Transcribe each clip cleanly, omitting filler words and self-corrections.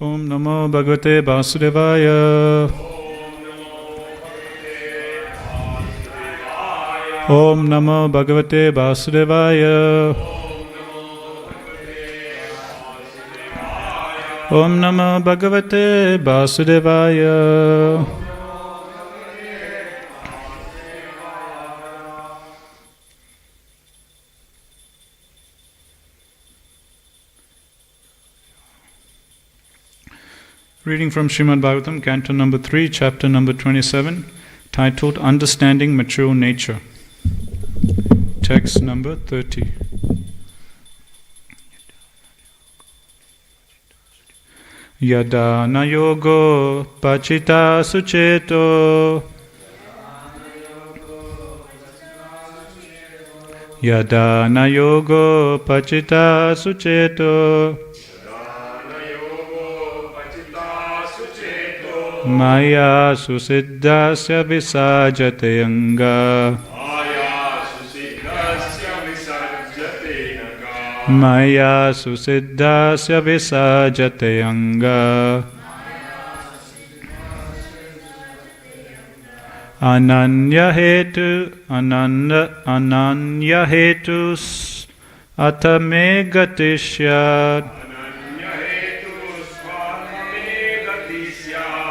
Om Namo Bhagavate Vasudevaya. Om Namo Bhagavate Vasudevaya. Om Namo Bhagavate Vasudevaya. Reading from Srimad Bhagavatam, Canto number 3, chapter number 27, titled Understanding Mature Nature. Text number 30. Yada na yogo pachita sucheto. Yada na yogo pachita sucheto. Maya susiddhasya visajate anga. Maya susiddhasya visajate anga. Ananya hetus atame gatishyat.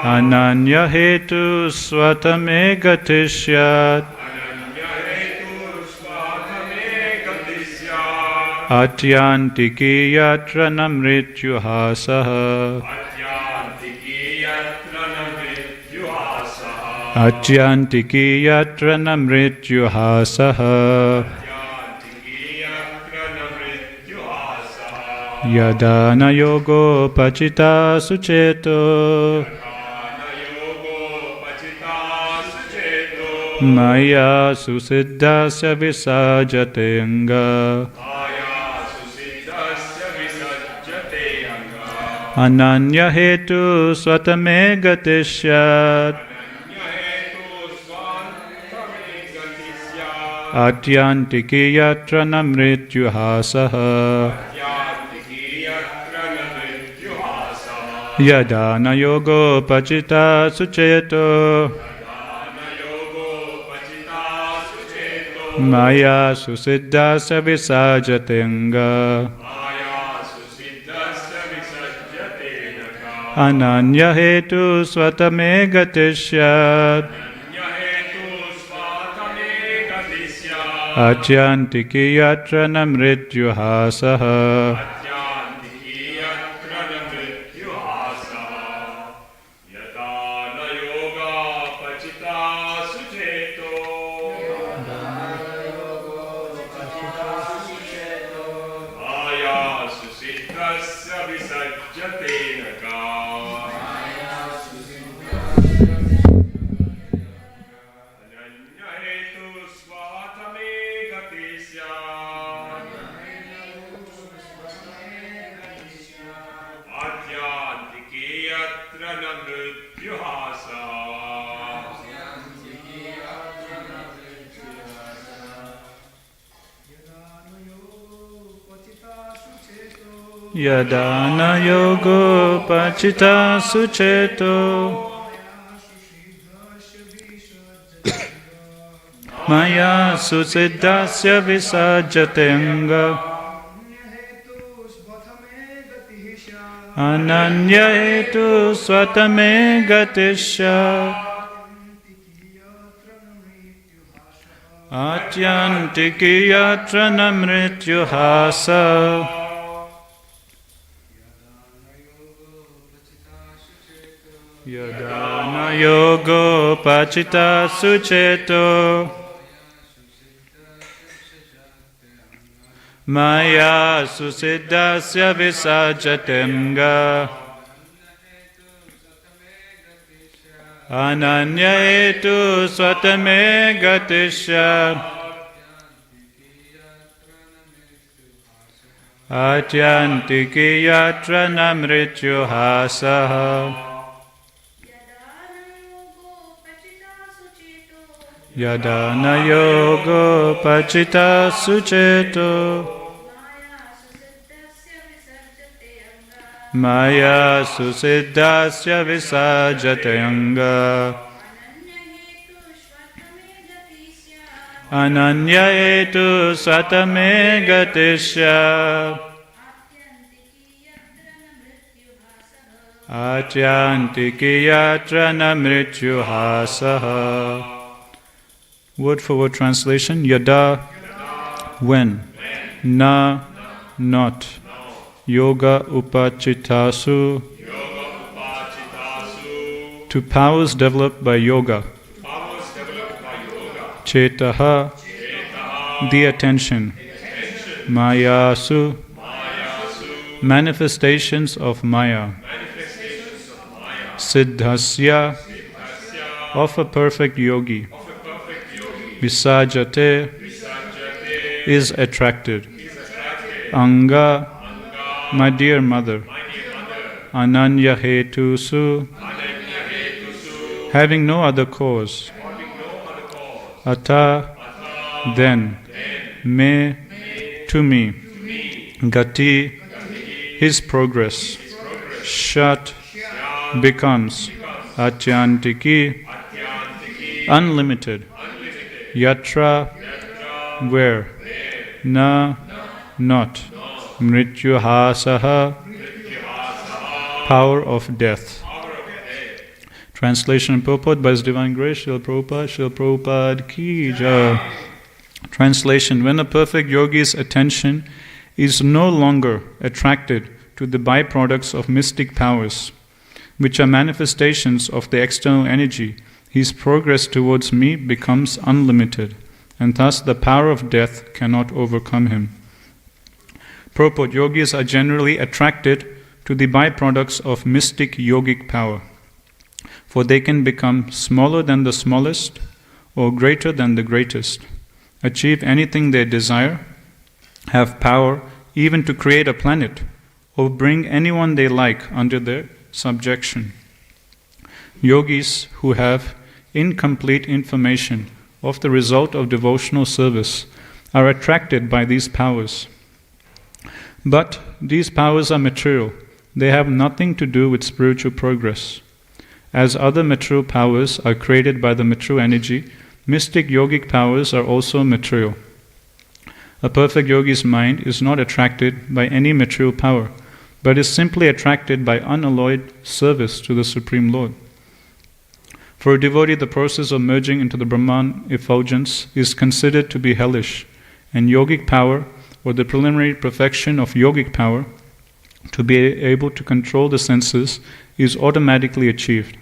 Ananya hetu swatame gatishyat. Atyantiki yatra namrityuhasaha. Atyantiki yatra namrityuhasaha. Yadana yogo pachita sucheto. Maya susiddhasya visajate anga. Ananya hetu swatame gatishyat. Atyantiki yatra namrityuhasaha. Yadana yogo pachita sucheto. Maya susiddhasya visajate anga. Ananya hetu swatame gatishyat. Atyantiki yatra namrityuhasaha. Yadana yogo pachita sucheto. Maya susiddhasya visajate anga. Ananya hetu swatame gatisya. Atyantiki yatra namrityuhasa. Yadana yogo pachita sucheto. Maya susiddhasya visajate anga. Ananya hetu swatame gatisya. Atyantiki yatra namrityuhasaha. Yadana yogo pachita sucheto. Maya susiddhasya visajate anga. Ananya etu satame gatisya. Atyantiki yatra na mrityuhasaha. Word for word translation. Yada, when. Na, not. Yoga upachitasu. To powers developed by yoga. Chetaha, the attention. Mayasu, manifestations of Maya. Siddhasya, of a perfect yogi. Visajate, is attracted. Anga, my dear mother. Ananya hetusu, having no other cause. Ata, then. Me, to me. Gati, his progress. Shat, becomes. Atyantiki, unlimited. Yatra, where. Na, not. Mrityuhasaha, power of death. Translation and purport by His Divine Grace, Srila Prabhupada Ki Jai. Translation: when a perfect yogi's attention is no longer attracted to the byproducts of mystic powers, which are manifestations of the external energy, his progress towards me becomes unlimited, and thus the power of death cannot overcome him. Purport: yogis are generally attracted to the byproducts of mystic yogic power, for they can become smaller than the smallest or greater than the greatest, achieve anything they desire, have power even to create a planet, or bring anyone they like under their subjection. Yogis who have incomplete information of the result of devotional service are attracted by these powers. But these powers are material. They have nothing to do with spiritual progress. As other material powers are created by the material energy, mystic yogic powers are also material. A perfect yogi's mind is not attracted by any material power, but is simply attracted by unalloyed service to the Supreme Lord. For a devotee, the process of merging into the Brahman effulgence is considered to be hellish, and yogic power, or the preliminary perfection of yogic power, to be able to control the senses, is automatically achieved.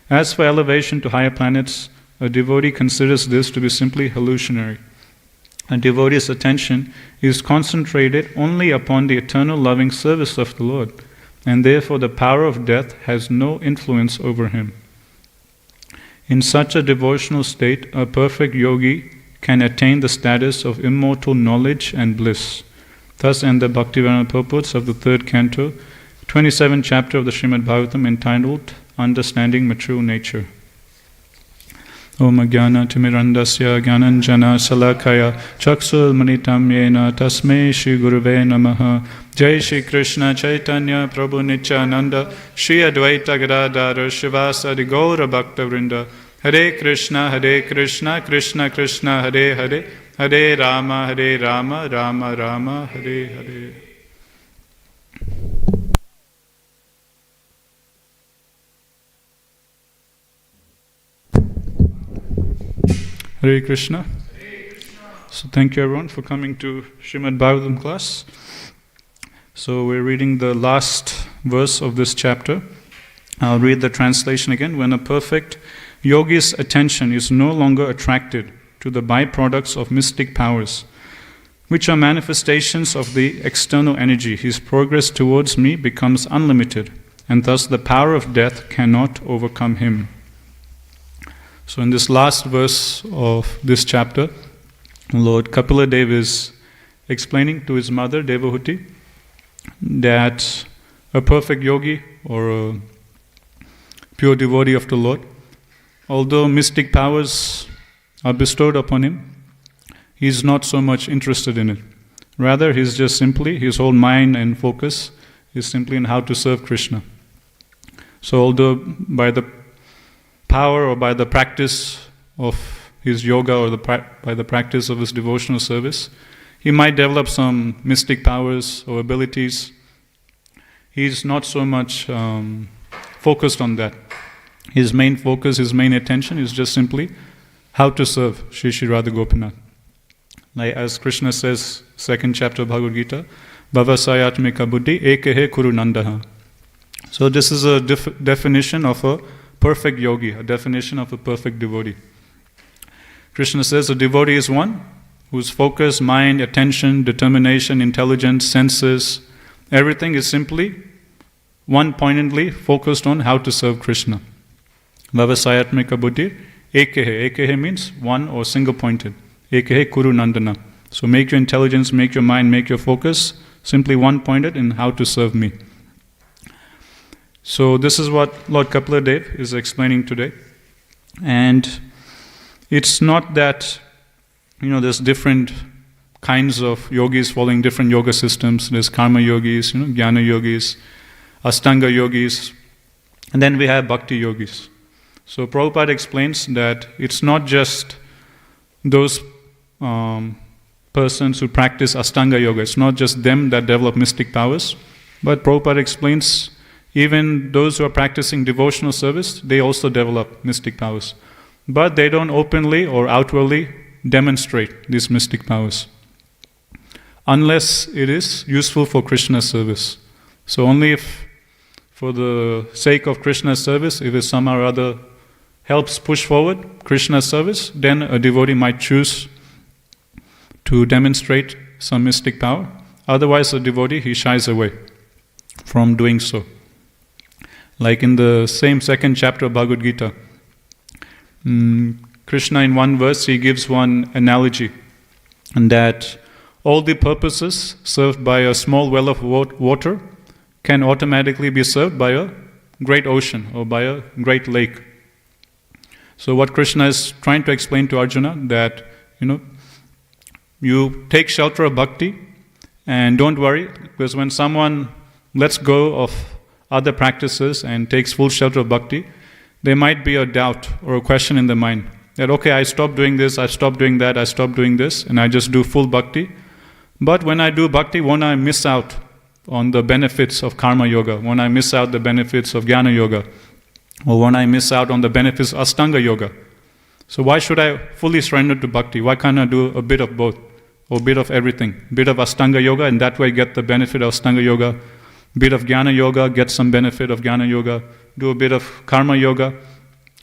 As for elevation to higher planets, a devotee considers this to be simply hallucinatory. A devotee's attention is concentrated only upon the eternal loving service of the Lord, and therefore the power of death has no influence over him. In such a devotional state, a perfect yogi can attain the status of immortal knowledge and bliss. Thus end the Bhaktivedanta purports of the 3rd canto, 27th chapter of the Srimad Bhagavatam, entitled Understanding Material Nature. Om Jnana Timirandasya Jnananjana Salakaya Chaksul Manitam Yena Tasmei Shri Guruve Namaha. Jai Shri Krishna Chaitanya Prabhu Nityananda Shri Advaita Gadadhara Shivasadi Gaura Bhakta Vrinda. Hare Krishna Krishna Krishna Hare Hare Hare Rama Rama Rama Hare Hare. Hare Krishna. So thank you everyone for coming to Srimad Bhagavatam class. So we're reading the last verse of this chapter. I'll read the translation again. When a perfect yogi's attention is no longer attracted to the byproducts of mystic powers, which are manifestations of the external energy, his progress towards me becomes unlimited, and thus the power of death cannot overcome him. So in this last verse of this chapter, Lord Kapila Dev is explaining to his mother, Devahuti, that a perfect yogi or a pure devotee of the Lord, although mystic powers are bestowed upon him, he is not so much interested in it. Rather, he's just simply, his whole mind and focus is simply in how to serve Krishna. So although by the power or by the practice of his yoga or by the practice of his devotional service, he might develop some mystic powers or abilities. He's not so much focused on that. His main focus, his main attention is just simply how to serve Sri Sri Radha Gopinath. Like as Krishna says, 2nd chapter of Bhagavad Gita, Bhava Sayatmika Buddhi Ekehe Kuru Nandaha. So this is a definition of a perfect yogi, a definition of a perfect devotee. Krishna says a devotee is one whose focus, mind, attention, determination, intelligence, senses, everything is simply one pointedly focused on how to serve Krishna. Bhavasayatmika buddhi, ekehe. Ekehe means one or single pointed. Ekehe kuru nandana. So make your intelligence, make your mind, make your focus simply one pointed in how to serve me. So this is what Lord Kapila Dev is explaining today. And it's not that, there's different kinds of yogis following different yoga systems. There's karma yogis, jnana yogis, ashtanga yogis, and then we have bhakti yogis. So Prabhupada explains that it's not just those persons who practice ashtanga yoga. It's not just them that develop mystic powers, but Prabhupada explains even those who are practicing devotional service, they also develop mystic powers. But they don't openly or outwardly demonstrate these mystic powers, unless it is useful for Krishna's service. So only if, for the sake of Krishna's service, if it somehow or other helps push forward Krishna's service, then a devotee might choose to demonstrate some mystic power. Otherwise, a devotee, he shies away from doing so. Like in the same 2nd chapter of Bhagavad Gita, Krishna in one verse, he gives one analogy, and that all the purposes served by a small well of water can automatically be served by a great ocean or by a great lake. So what Krishna is trying to explain to Arjuna, that, you take shelter of bhakti and don't worry, because when someone lets go of other practices and takes full shelter of bhakti, there might be a doubt or a question in the mind that, okay, I stopped doing this, I stopped doing that, I stopped doing this, and I just do full bhakti. But when I do bhakti, won't I miss out on the benefits of karma yoga? Won't I miss out the benefits of jnana yoga? Or won't I miss out on the benefits of ashtanga yoga? So why should I fully surrender to bhakti? Why can't I do a bit of both? Or a bit of everything? A bit of ashtanga yoga, and that way get the benefit of ashtanga yoga. Bit of jnana yoga, get some benefit of jnana yoga. Do a bit of karma yoga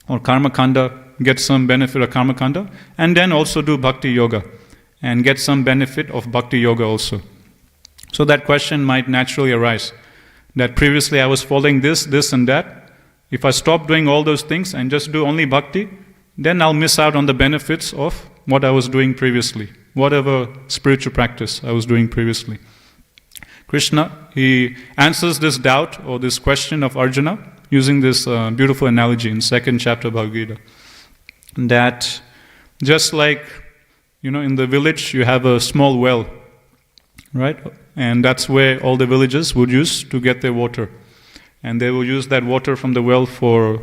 or karma kanda, get some benefit of karma kanda. And then also do bhakti yoga and get some benefit of bhakti yoga also. So that question might naturally arise, that previously I was following this and that. If I stop doing all those things and just do only bhakti, then I'll miss out on the benefits of what I was doing previously, whatever spiritual practice I was doing previously. Krishna, he answers this doubt or this question of Arjuna using this beautiful analogy in 2nd chapter of Bhagavad Gita. That just like, in the village you have a small well, right? And that's where all the villagers would use to get their water. And they will use that water from the well for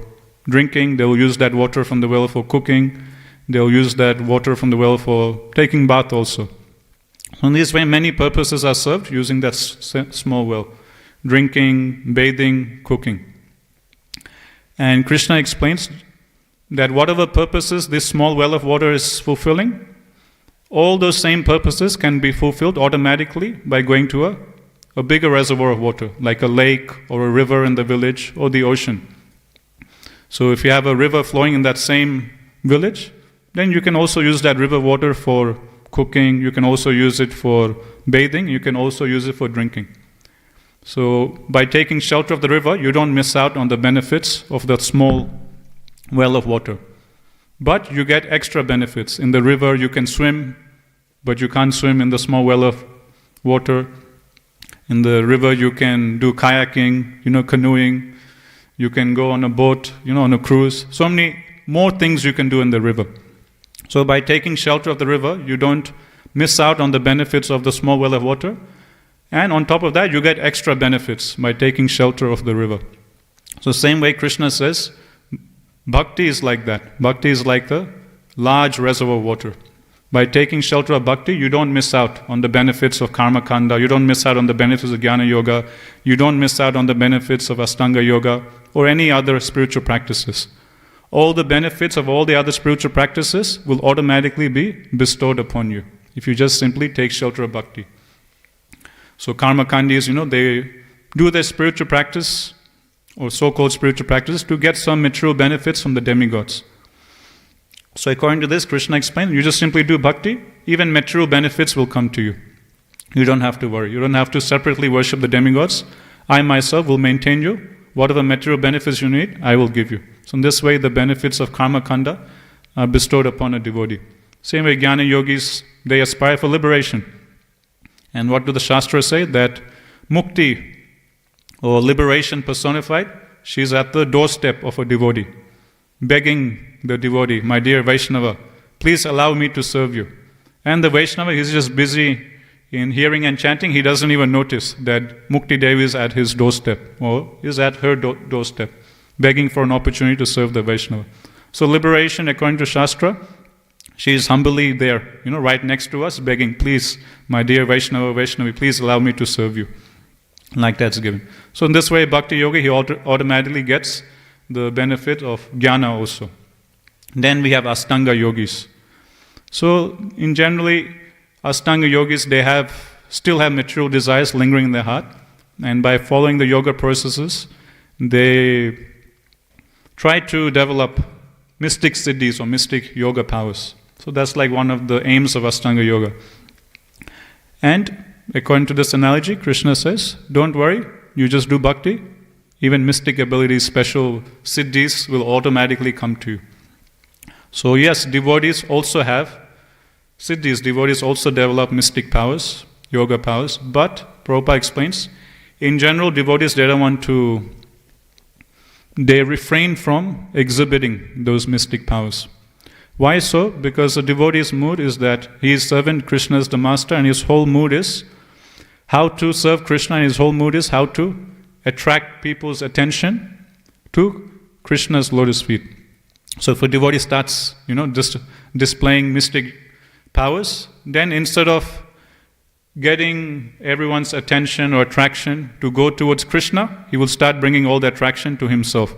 drinking, they will use that water from the well for cooking, they will use that water from the well for taking bath also. So in this way, many purposes are served using that small well. Drinking, bathing, cooking. And Krishna explains that whatever purposes this small well of water is fulfilling, all those same purposes can be fulfilled automatically by going to a bigger reservoir of water, like a lake or a river in the village or the ocean. So if you have a river flowing in that same village, then you can also use that river water for cooking, you can also use it for bathing, you can also use it for drinking. So by taking shelter of the river, you don't miss out on the benefits of that small well of water. But you get extra benefits. In the river you can swim, but you can't swim in the small well of water. In the river you can do kayaking, canoeing, you can go on a boat, on a cruise. So many more things you can do in the river. So by taking shelter of the river, you don't miss out on the benefits of the small well of water, And on top of that, you get extra benefits by taking shelter of the river. So same way Krishna says, bhakti is like that. Bhakti is like the large reservoir water. By taking shelter of bhakti, you don't miss out on the benefits of karma kanda, you don't miss out on the benefits of jnana yoga, you don't miss out on the benefits of Ashtanga yoga or any other spiritual practices. All the benefits of all the other spiritual practices will automatically be bestowed upon you if you just simply take shelter of bhakti. So karma kandis, they do their spiritual practice or so-called spiritual practices to get some material benefits from the demigods. So according to this, Krishna explained, you just simply do bhakti, even material benefits will come to you. You don't have to worry. You don't have to separately worship the demigods. I myself will maintain you. Whatever material benefits you need, I will give you. So in this way, the benefits of karma kanda are bestowed upon a devotee. Same way, jnana yogis, they aspire for liberation. And what do the Shastras say? That mukti, or liberation personified, she's at the doorstep of a devotee, begging the devotee, my dear Vaishnava, please allow me to serve you. And the Vaishnava, he's just busy in hearing and chanting. He doesn't even notice that Mukti Devi is at his doorstep or is at her doorstep, begging for an opportunity to serve the Vaishnava. So liberation, according to Shastra, she is humbly there, right next to us, begging, please, my dear Vaishnava, Vaishnavi, please allow me to serve you. Like that's given. So in this way, Bhakti Yogi, he automatically gets the benefit of jnana also. Then we have Ashtanga yogis. So in generally, Ashtanga yogis, they still have material desires lingering in their heart, and by following the yoga processes, they try to develop mystic siddhis or mystic yoga powers. So that's like one of the aims of Ashtanga yoga. And according to this analogy, Krishna says, don't worry, you just do bhakti, even mystic abilities, special siddhis will automatically come to you. So yes, devotees also have siddhis, devotees also develop mystic powers, yoga powers, but Prabhupada explains, in general, devotees, they refrain from exhibiting those mystic powers. Why so? Because the devotee's mood is that he is servant, Krishna is the master, and his whole mood is how to serve Krishna, and his whole mood is how to attract people's attention to Krishna's lotus feet. So if a devotee starts, just displaying mystic powers, then instead of getting everyone's attention or attraction to go towards Krishna, he will start bringing all the attraction to himself.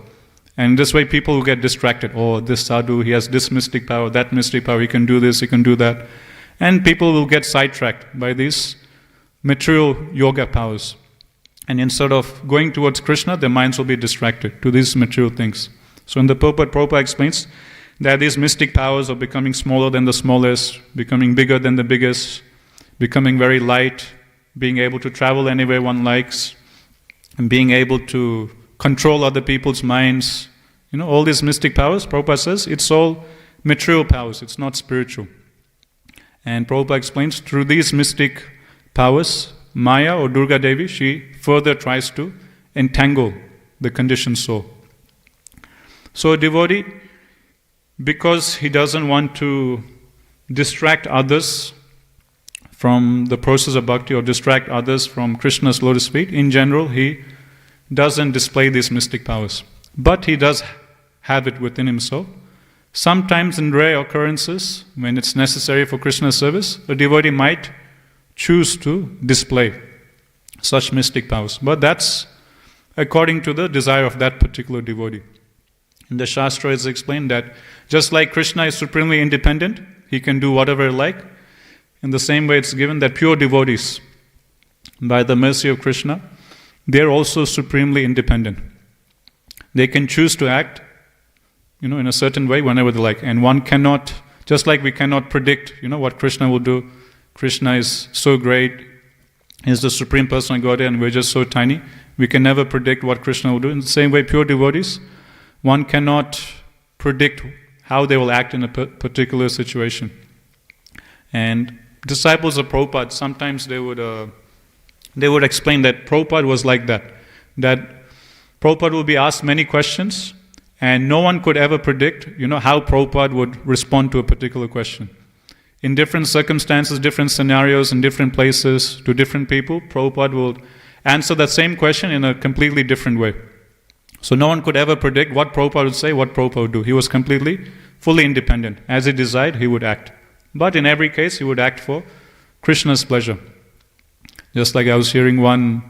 And this way people will get distracted. Oh, this sadhu, he has this mystic power, that mystic power, he can do this, he can do that. And people will get sidetracked by these material yoga powers. And instead of going towards Krishna, their minds will be distracted to these material things. So in the Prabhupada explains that these mystic powers are becoming smaller than the smallest, becoming bigger than the biggest, becoming very light, being able to travel anywhere one likes, and being able to control other people's minds. All these mystic powers, Prabhupada says, it's all material powers, it's not spiritual. And Prabhupada explains, through these mystic powers, Maya or Durga Devi, she further tries to entangle the conditioned soul. So a devotee, because he doesn't want to distract others from the process of bhakti or distract others from Krishna's lotus feet, in general, he doesn't display these mystic powers. But he does have it within himself. Sometimes in rare occurrences, when it's necessary for Krishna's service, a devotee might choose to display such mystic powers. But that's according to the desire of that particular devotee. In the Shastra it's explained that just like Krishna is supremely independent, he can do whatever he like. In the same way it's given that pure devotees, by the mercy of Krishna, they are also supremely independent. They can choose to act, in a certain way whenever they like. And one cannot, just like we cannot predict, what Krishna will do. Krishna is so great, he is the supreme person of Godhead, and we're just so tiny. We can never predict what Krishna will do. In the same way, pure devotees, one cannot predict how they will act in a particular situation. And disciples of Prabhupada, sometimes they would explain that Prabhupada was like that. That Prabhupada will be asked many questions, and no one could ever predict, how Prabhupada would respond to a particular question. in different circumstances, different scenarios, in different places, to different people, Prabhupada will answer that same question in a completely different way. So no one could ever predict what Prabhupada would say, what Prabhupada would do. He was fully independent. As he desired, he would act. But in every case, he would act for Krishna's pleasure. Just like I was hearing one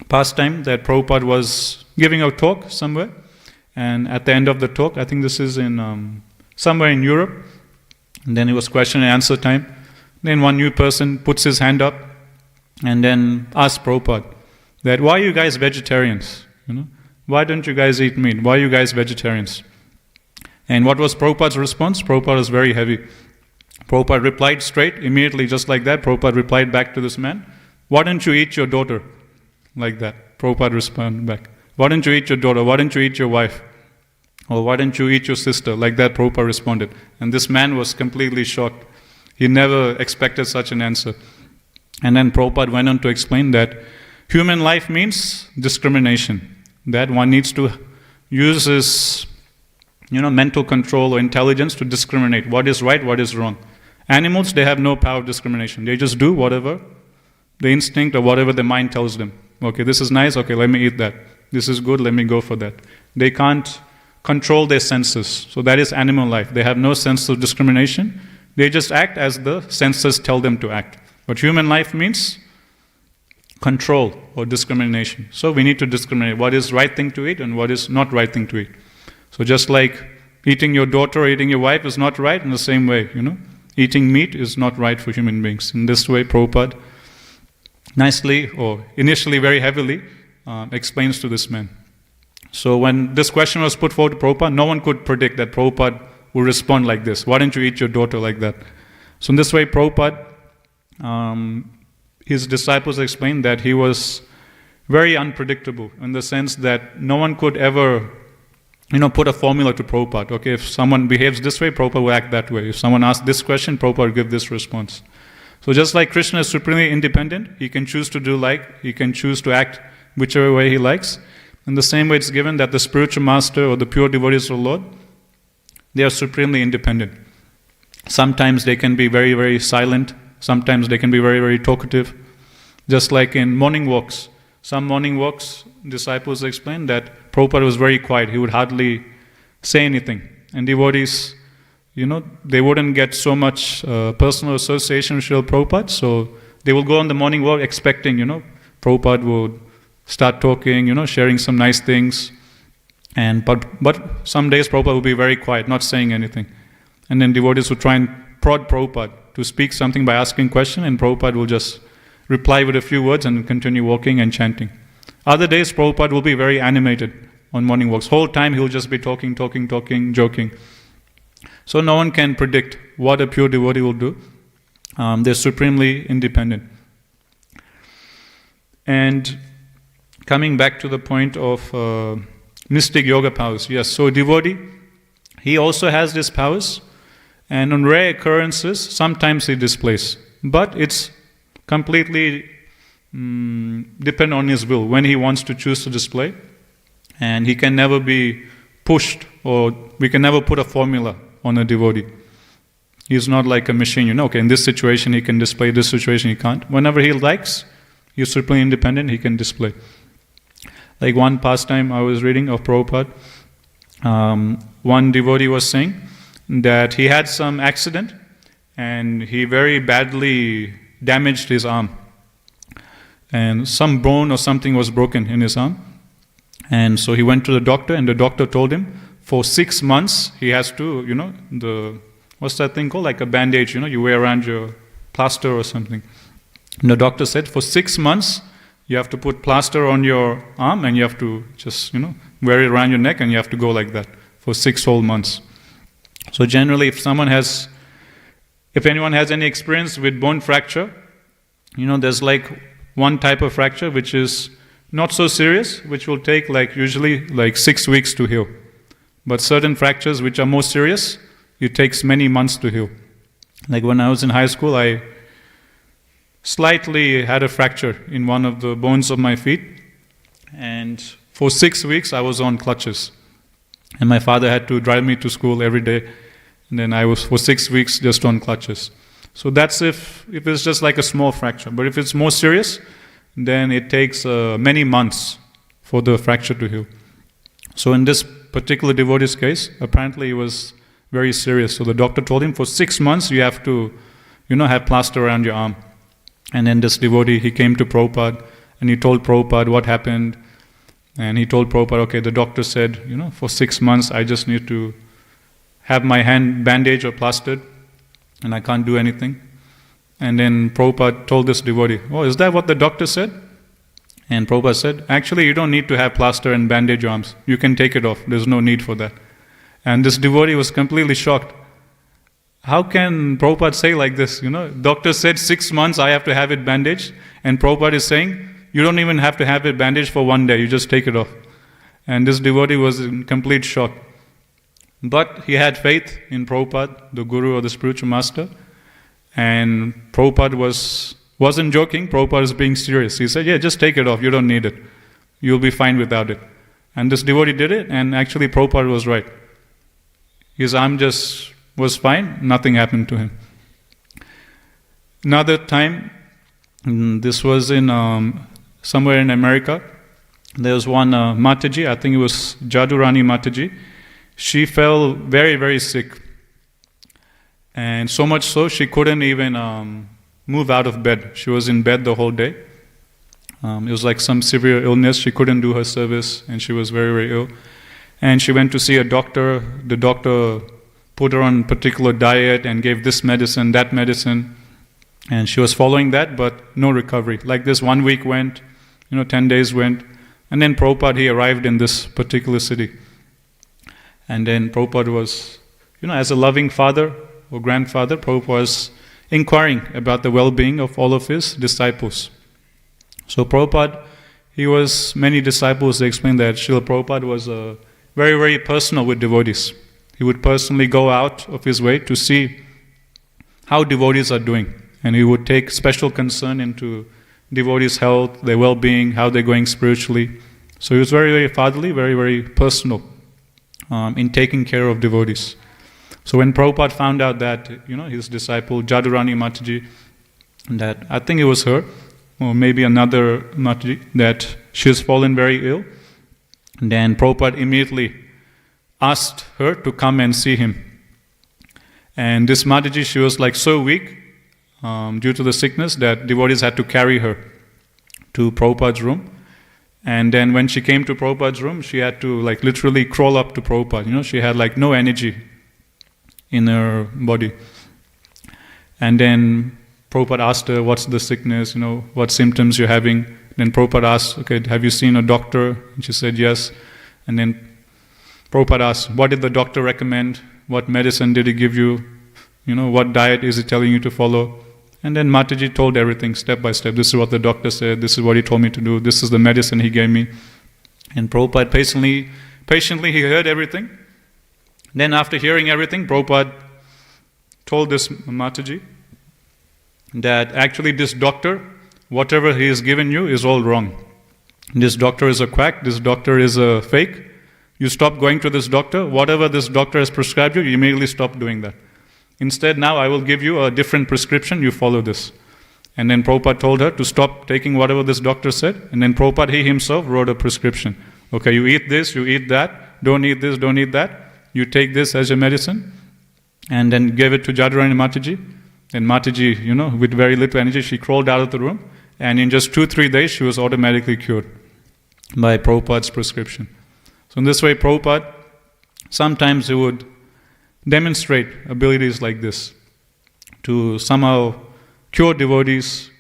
pastime that Prabhupada was giving a talk somewhere, and at the end of the talk, I think this is in somewhere in Europe, and then it was question and answer time. Then one new person puts his hand up and then asks Prabhupada that, why are you guys vegetarians? Why don't you guys eat meat? Why are you guys vegetarians? And what was Prabhupada's response? Prabhupada was very heavy. Prabhupada replied straight, immediately, just like that. Prabhupada replied back to this man, why don't you eat your daughter? Like that. Prabhupada responded back, why don't you eat your daughter? Why don't you eat your wife? Or why don't you eat your sister? Like that Prabhupada responded. And this man was completely shocked. He never expected such an answer. And then Prabhupada went on to explain that human life means discrimination. That one needs to use his mental control or intelligence to discriminate what is right, what is wrong. Animals, they have no power of discrimination. They just do whatever the instinct or whatever the mind tells them. Okay, this is nice, okay, let me eat that. This is good, let me go for that. They can't control their senses. So that is animal life. They have no sense of discrimination. They just act as the senses tell them to act. But human life means control or discrimination. So we need to discriminate what is right thing to eat and what is not right thing to eat. So just like eating your daughter or eating your wife is not right, in the same way, eating meat is not right for human beings. In this way, Prabhupada nicely, or initially very heavily, explains to this man. So when this question was put forward to Prabhupada, no one could predict that Prabhupada would respond like this. Why don't you eat your daughter like that? So in this way, Prabhupada, his disciples explained that he was very unpredictable in the sense that no one could ever, put a formula to Prabhupada. Okay, if someone behaves this way, Prabhupada will act that way. If someone asks this question, Prabhupada will give this response. So just like Krishna is supremely independent, he can choose to do he can choose to act whichever way he likes. In the same way, it's given that the spiritual master or the pure devotees of the Lord, they are supremely independent. Sometimes they can be very, very silent. Sometimes they can be very, very talkative. Just like in morning walks. Some morning walks, disciples explain that Prabhupada was very quiet. He would hardly say anything. And devotees, they wouldn't get so much personal association with Srila Prabhupada. So they will go on the morning walk expecting, Prabhupada would start talking, sharing some nice things. But some days Prabhupada will be very quiet, not saying anything. And then devotees will try and prod Prabhupada to speak something by asking question, and Prabhupada will just reply with a few words and continue walking and chanting. Other days Prabhupada will be very animated on morning walks. Whole time he'll just be talking, joking. So no one can predict what a pure devotee will do. They're supremely independent. And coming back to the point of mystic yoga powers. Yes, so devotee, he also has these powers, and on rare occurrences, sometimes he displays. But it's completely depend on his will, when he wants to choose to display. And he can never be pushed, or we can never put a formula on a devotee. He's not like a machine, okay, in this situation he can display, this situation he can't. Whenever he likes, he's supremely independent, he can display. Like one pastime I was reading of Prabhupada, one devotee was saying that he had some accident and he very badly damaged his arm. And some bone or something was broken in his arm. And so he went to the doctor, and the doctor told him for 6 months he has to, what's that thing called? Like a bandage, you wear around your plaster or something. And the doctor said for 6 months you have to put plaster on your arm and you have to just, wear it around your neck, and you have to go like that for 6 whole months. So generally if anyone has any experience with bone fracture, there's like one type of fracture which is not so serious, which will take usually 6 weeks to heal. But certain fractures which are more serious, it takes many months to heal. Like when I was in high school, I slightly had a fracture in one of the bones of my feet, and for 6 weeks I was on crutches. And my father had to drive me to school every day. And then I was for 6 weeks just on crutches. So that's if it's just like a small fracture. But if it's more serious, then it takes many months for the fracture to heal. So in this particular devotee's case, apparently it was very serious. So the doctor told him, for 6 months you have to, have plaster around your arm. And then this devotee, he came to Prabhupada and he told Prabhupada what happened. And he told Prabhupada, okay, the doctor said, for 6 months I just need to have my hand bandaged or plastered and I can't do anything. And then Prabhupada told this devotee, oh, is that what the doctor said? And Prabhupada said, actually you don't need to have plaster and bandage your arms. You can take it off. There's no need for that. And this devotee was completely shocked. How can Prabhupada say like this? Doctor said 6 months I have to have it bandaged. And Prabhupada is saying, you don't even have to have it bandaged for 1 day. You just take it off. And this devotee was in complete shock. But he had faith in Prabhupada, the Guru or the spiritual master. And Prabhupada wasn't joking. Prabhupada was being serious. He said, yeah, just take it off. You don't need it. You'll be fine without it. And this devotee did it, and actually Prabhupada was right. His arm just was fine. Nothing happened to him. Another time, this was in somewhere in America. There was one Mataji, I think it was Jadurani Mataji. She fell very, very sick. And so much so, she couldn't even move out of bed. She was in bed the whole day. It was like some severe illness. She couldn't do her service, and she was very, very ill. And she went to see a doctor. The doctor put her on a particular diet and gave this medicine, that medicine. And she was following that, but no recovery. Like this, 1 week went, 10 days went. And then Prabhupada, he arrived in this particular city. And then Prabhupada was, as a loving father or grandfather, Prabhupada was inquiring about the well-being of all of his disciples. So Prabhupada, many disciples, they explained that Srila Prabhupada was very, very personal with devotees. He would personally go out of his way to see how devotees are doing. And he would take special concern into devotees' health, their well-being, how they're going spiritually. So he was very, very fatherly, very, very personal in taking care of devotees. So when Prabhupada found out that, his disciple, Jadurani Mataji, that I think it was her, or maybe another Mataji, that she has fallen very ill, and then Prabhupada immediately asked her to come and see him. And this Mataji, she was like so weak due to the sickness that devotees had to carry her to Prabhupada's room. And then when she came to Prabhupada's room, she had to literally crawl up to Prabhupada. She had no energy in her body. And then Prabhupada asked her, what's the sickness, what symptoms you're having. Then Prabhupada asked, okay, have you seen a doctor? And she said yes. And then Prabhupada asked, what did the doctor recommend? What medicine did he give you? What diet is he telling you to follow? And then Mataji told everything step by step. This is what the doctor said, this is what he told me to do, this is the medicine he gave me. And Prabhupada patiently he heard everything. Then after hearing everything, Prabhupada told this Mataji that actually this doctor, whatever he has given you is all wrong. This doctor is a quack, this doctor is a fake. You stop going to this doctor, whatever this doctor has prescribed you immediately stop doing that. Instead, now I will give you a different prescription, you follow this. And then Prabhupada told her to stop taking whatever this doctor said. And then Prabhupada, he himself wrote a prescription. Okay, you eat this, you eat that, don't eat this, don't eat that. You take this as your medicine. And then gave it to Jadurani Mataji. And Mataji, with very little energy, she crawled out of the room. And in just 2-3 days, she was automatically cured by Prabhupada's prescription. So in this way, Prabhupada, sometimes he would demonstrate abilities like this to somehow cure devotees,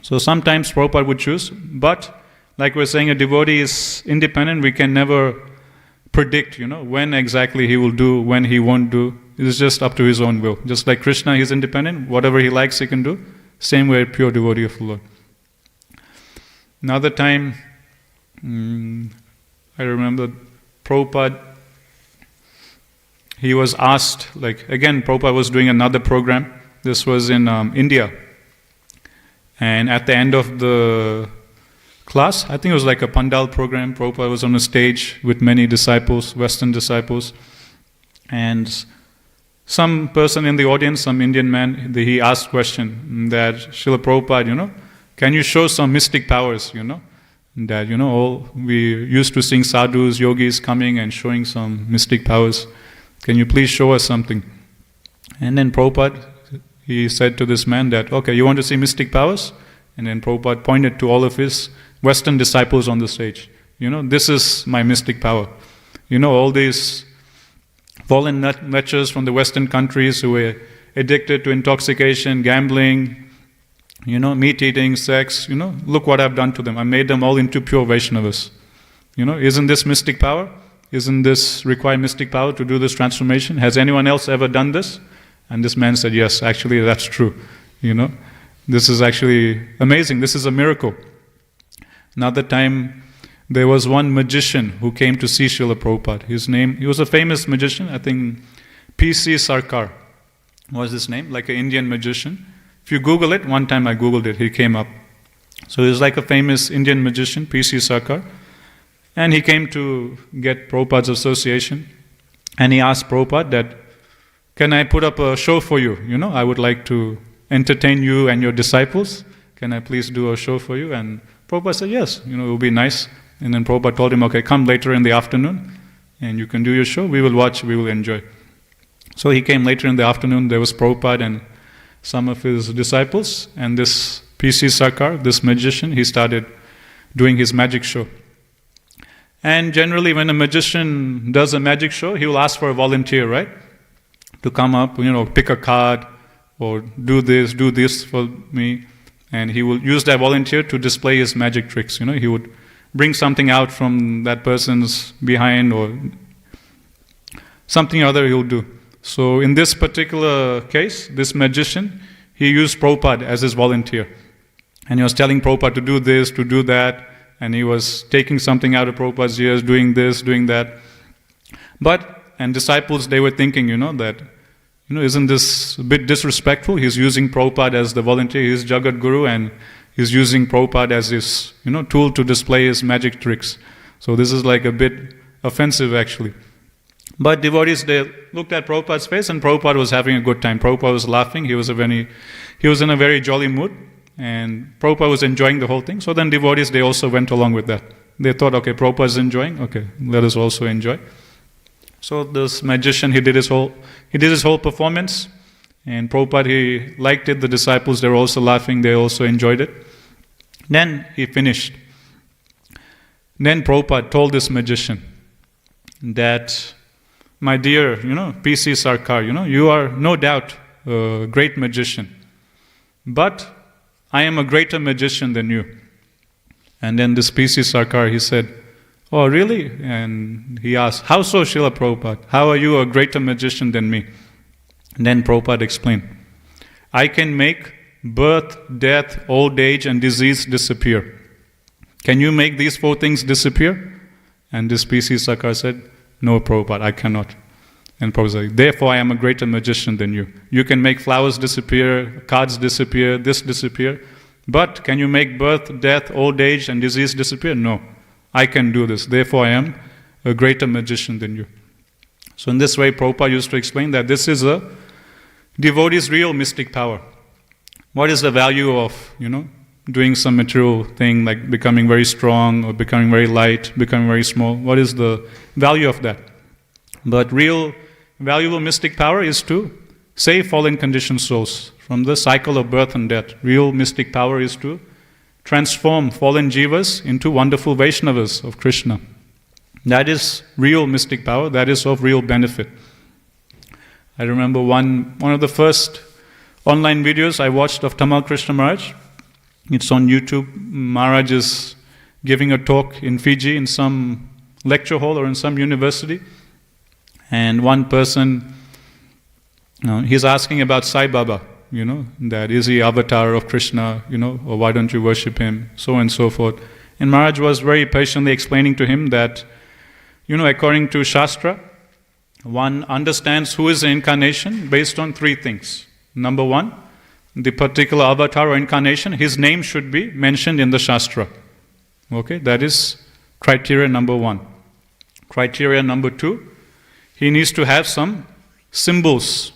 So sometimes Prabhupada would choose, but like we're saying, a devotee is independent. We can never predict, when exactly he will do, when he won't do. It is just up to his own will. Just like Krishna, he's independent. Whatever he likes, he can do. Same way, a pure devotee of the Lord. Another time, I remember Prabhupada, he was asked, again, Prabhupada was doing another program. This was in India. And at the end of the class. I think it was like a Pandal program. Prabhupada was on a stage with many disciples, Western disciples. And some person in the audience, some Indian man, he asked question that, Srila Prabhupada, can you show some mystic powers, that, we used to sing sadhus, yogis coming and showing some mystic powers. Can you please show us something? And then Prabhupada, he said to this man that, okay, you want to see mystic powers? And then Prabhupada pointed to all of his Western disciples on the stage. This is my mystic power. All these fallen lectures from the Western countries who were addicted to intoxication, gambling, meat eating, sex, look what I've done to them. I made them all into pure Vaishnavas. Isn't this mystic power? Isn't this require mystic power to do this transformation? Has anyone else ever done this? And this man said, yes, actually that's true. This is actually amazing. This is a miracle. Another time, there was one magician who came to see Srila Prabhupada. He was a famous magician, I think P.C. Sarkar was his name, like an Indian magician. If you Google it, one time I Googled it, he came up. So he was like a famous Indian magician, P.C. Sarkar. And he came to get Prabhupada's association. And he asked Prabhupada that, can I put up a show for you? I would like to entertain you and your disciples. Can I please do a show for you? And Prabhupada said, yes, it will be nice. And then Prabhupada told him, okay, come later in the afternoon and you can do your show. We will watch, we will enjoy. So he came later in the afternoon. There was Prabhupada and some of his disciples. And this P.C. Sarkar, this magician, he started doing his magic show. And generally when a magician does a magic show, he will ask for a volunteer, right? To come up, pick a card or do this for me. And he will use that volunteer to display his magic tricks. He would bring something out from that person's behind or something or other he'll do. So in this particular case, this magician, he used Prabhupada as his volunteer. And he was telling Prabhupada to do this, to do that. And he was taking something out of Prabhupada's ears, doing this, doing that. And disciples, they were thinking, that, isn't this a bit disrespectful? He's using Prabhupada as the volunteer, he's Jagat Guru, and he's using Prabhupada as his, tool to display his magic tricks. So this is like a bit offensive actually. But devotees, they looked at Prabhupada's face and Prabhupada was having a good time. Prabhupada was laughing, he was in a very jolly mood. And Prabhupada was enjoying the whole thing. So then devotees, they also went along with that. They thought, okay, Prabhupada is enjoying, okay, let us also enjoy. So this magician, he did his whole performance. And Prabhupada, he liked it. The disciples, they were also laughing. They also enjoyed it. Then he finished. Then Prabhupada told this magician that, my dear, P.C. Sarkar, you are no doubt a great magician. But I am a greater magician than you. And then this P.C. Sarkar, he said, oh really? And he asked, how so, Srila Prabhupada? How are you a greater magician than me? And then Prabhupada explained, I can make birth, death, old age and disease disappear. Can you make these 4 things disappear? And this P.C. Sarkar said, no Prabhupada, I cannot. And Prabhupada said, therefore I am a greater magician than you. You can make flowers disappear, cards disappear, this disappear. But can you make birth, death, old age and disease disappear? No. I can do this. Therefore I am a greater magician than you. So in this way Prabhupada used to explain that this is a devotee's real mystic power. What is the value of, doing some material thing like becoming very strong or becoming very light, becoming very small? What is the value of that? But real valuable mystic power is to save fallen conditioned souls from the cycle of birth and death. Real mystic power is to transform fallen jivas into wonderful Vaishnavas of Krishna. That is real mystic power, that is of real benefit. I remember one of the first online videos I watched of Tamal Krishna Maharaj. It's on YouTube. Maharaj is giving a talk in Fiji in some lecture hall or in some university. And one person, he's asking about Sai Baba, that is he avatar of Krishna, or why don't you worship him, so on and so forth. And Maharaj was very patiently explaining to him that, according to Shastra, one understands who is the incarnation based on 3 things. Number 1, the particular avatar or incarnation, his name should be mentioned in the Shastra. Okay, that is criteria number 1. Criteria number 2, he needs to have some symbols,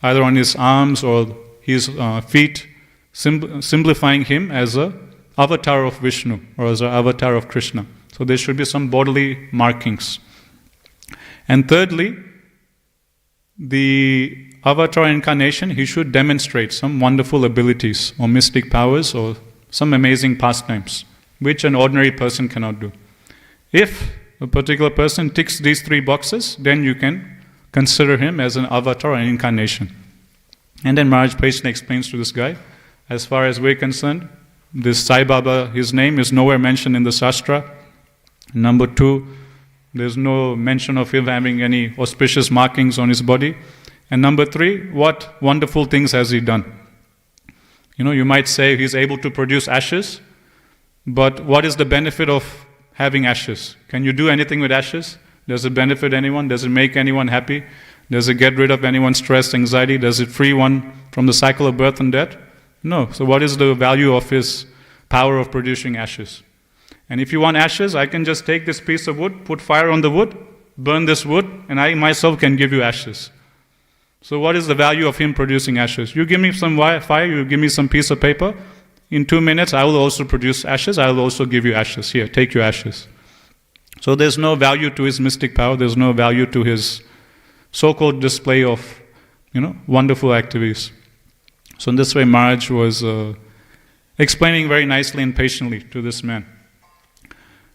either on his arms or his feet, simplifying him as a avatar of Vishnu or as an avatar of Krishna. So there should be some bodily markings. And thirdly, the avatar incarnation, he should demonstrate some wonderful abilities or mystic powers or some amazing pastimes, which an ordinary person cannot do. If a particular person ticks these 3 boxes, then you can consider him as an avatar or an incarnation. And then Maharaj patiently explains to this guy, as far as we're concerned, this Sai Baba, his name is nowhere mentioned in the Shastra. Number 2, there's no mention of him having any auspicious markings on his body. And number 3, what wonderful things has he done? You might say he's able to produce ashes, but what is the benefit of having ashes? Can you do anything with ashes? Does it benefit anyone? Does it make anyone happy? Does it get rid of anyone's stress, anxiety? Does it free one from the cycle of birth and death? No. So what is the value of his power of producing ashes? And if you want ashes, I can just take this piece of wood, put fire on the wood, burn this wood, and I myself can give you ashes. So what is the value of him producing ashes? You give me some fire, you give me some piece of paper, in 2 minutes I will also produce ashes, I will also give you ashes. Here, take your ashes. So there's no value to his mystic power, there's no value to his so-called display of, wonderful activities. So in this way, Maharaj was explaining very nicely and patiently to this man.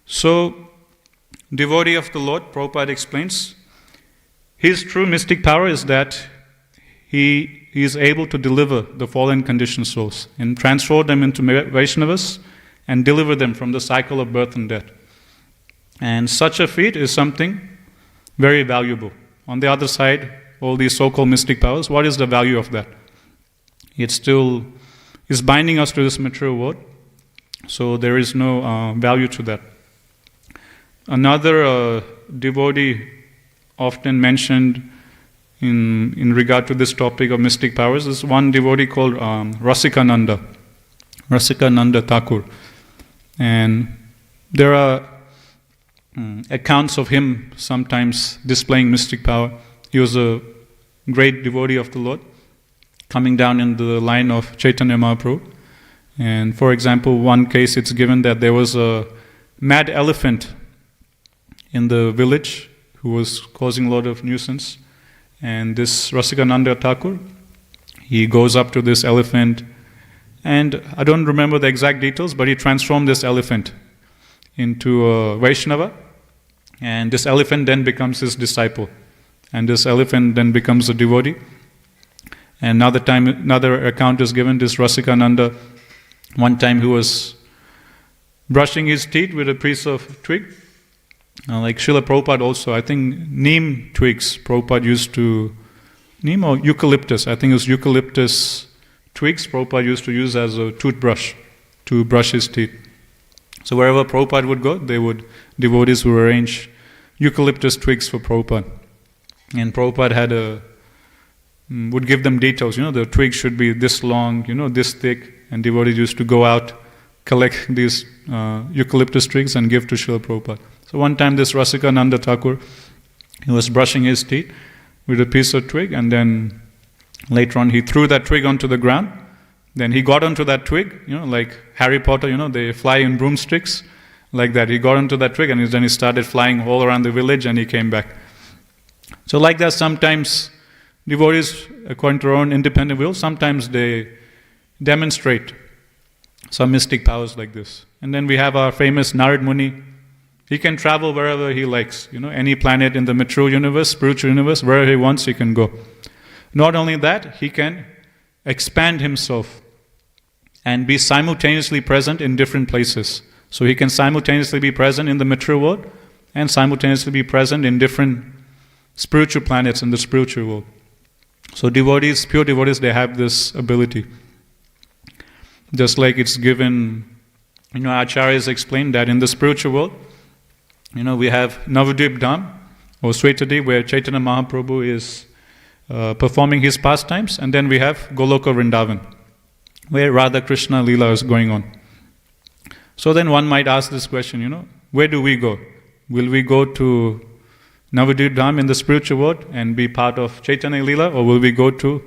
So, devotee of the Lord, Prabhupada explains, his true mystic power is that he is able to deliver the fallen conditioned souls and transform them into Vaishnavas and deliver them from the cycle of birth and death. And such a feat is something very valuable. On the other side, all these so-called mystic powers, what is the value of that? It still is binding us to this material world, so there is no value to that. Another devotee often mentioned in regard to this topic of mystic powers is one devotee called Rasikananda Thakur. And there are accounts of him sometimes displaying mystic power. He was a great devotee of the Lord, coming down in the line of Chaitanya Mahaprabhu. And for example, one case it's given that there was a mad elephant in the village who was causing a lot of nuisance. And this Rasikananda Thakur, he goes up to this elephant, and I don't remember the exact details, but he transformed this elephant into a Vaishnava, and this elephant then becomes his disciple, and this elephant then becomes a devotee. And another account is given, this Rasikananda, one time he was brushing his teeth with a piece of twig, like Srila Prabhupada also, I think neem twigs, Prabhupada used to, neem or eucalyptus, I think it was eucalyptus twigs Prabhupada used to use as a toothbrush to brush his teeth. So wherever Prabhupada would go, devotees would arrange eucalyptus twigs for Prabhupada. And Prabhupada would give them details, the twig should be this long, this thick, and devotees used to go out, collect these eucalyptus twigs and give to Srila Prabhupada. So one time this Rasikananda Thakur, he was brushing his teeth with a piece of twig, and then later on he threw that twig onto the ground. Then he got onto that twig, like Harry Potter, they fly in broomsticks, like that. He got onto that twig and then he started flying all around the village and he came back. So like that, sometimes devotees, according to their own independent will, sometimes they demonstrate some mystic powers like this. And then we have our famous Narad Muni. He can travel wherever he likes, any planet in the material universe, spiritual universe, wherever he wants, he can go. Not only that, he can expand himself and be simultaneously present in different places. So he can simultaneously be present in the material world and simultaneously be present in different spiritual planets in the spiritual world. So devotees, pure devotees, they have this ability. Just like it's given, Acharyas explained that in the spiritual world, we have Navadvip Dham or Swetadip, where Chaitanya Mahaprabhu is performing his pastimes, and then we have Goloka Vrindavan, where Radha Krishna Leela is going on. So then one might ask this question, where do we go? Will we go to Navadvip Dham in the spiritual world and be part of Chaitanya Leela, or will we go to,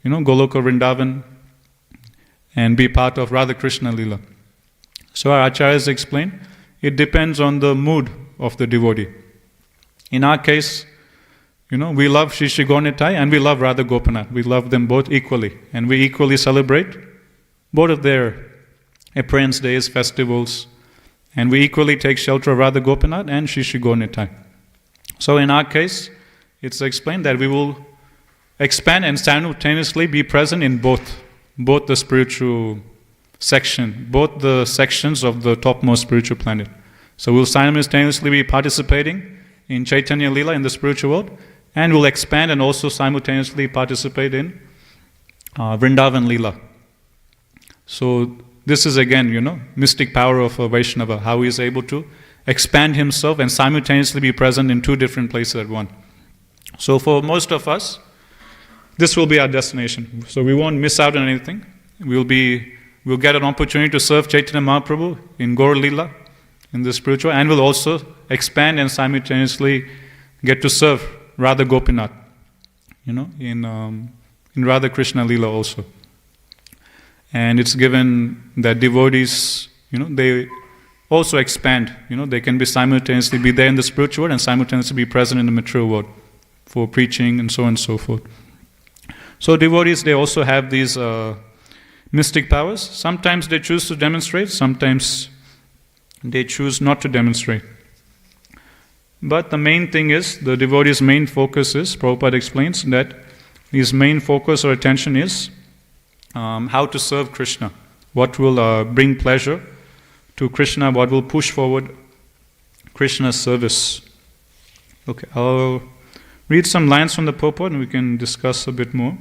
Goloka Vrindavan and be part of Radha Krishna Leela? So our acharyas explain, it depends on the mood of the devotee. In our case, we love Shri Shri Gaura Nitai and we love Radha Gopinath. We love them both equally, and we equally celebrate both of their appearance days, festivals, and we equally take shelter of Radha Gopinath and Shri Shri Gaura Nitai. So in our case, it's explained that we will expand and simultaneously be present in both the spiritual section, both the sections of the topmost spiritual planet. So we'll simultaneously be participating in Chaitanya Leela in the spiritual world, and we'll expand and also simultaneously participate in Vrindavan Leela. So this is again, mystic power of a Vaishnava, how he is able to expand himself and simultaneously be present in two different places at once. So for most of us, this will be our destination. So we won't miss out on anything. We'll get an opportunity to serve Chaitanya Mahaprabhu in Gaur Leela, in the spiritual, and we'll also expand and simultaneously get to serve Radha Gopinath, in Radha Krishna Leela also. And it's given that devotees, they also expand, they can be simultaneously be there in the spiritual world and simultaneously be present in the material world for preaching and so on and so forth. So devotees, they also have these mystic powers. Sometimes they choose to demonstrate, sometimes they choose not to demonstrate. But the main thing is, the devotee's main focus is, Prabhupada explains that his main focus or attention is how to serve Krishna, what will bring pleasure to Krishna, what will push forward Krishna's service. Okay, I'll read some lines from the purport and we can discuss a bit more.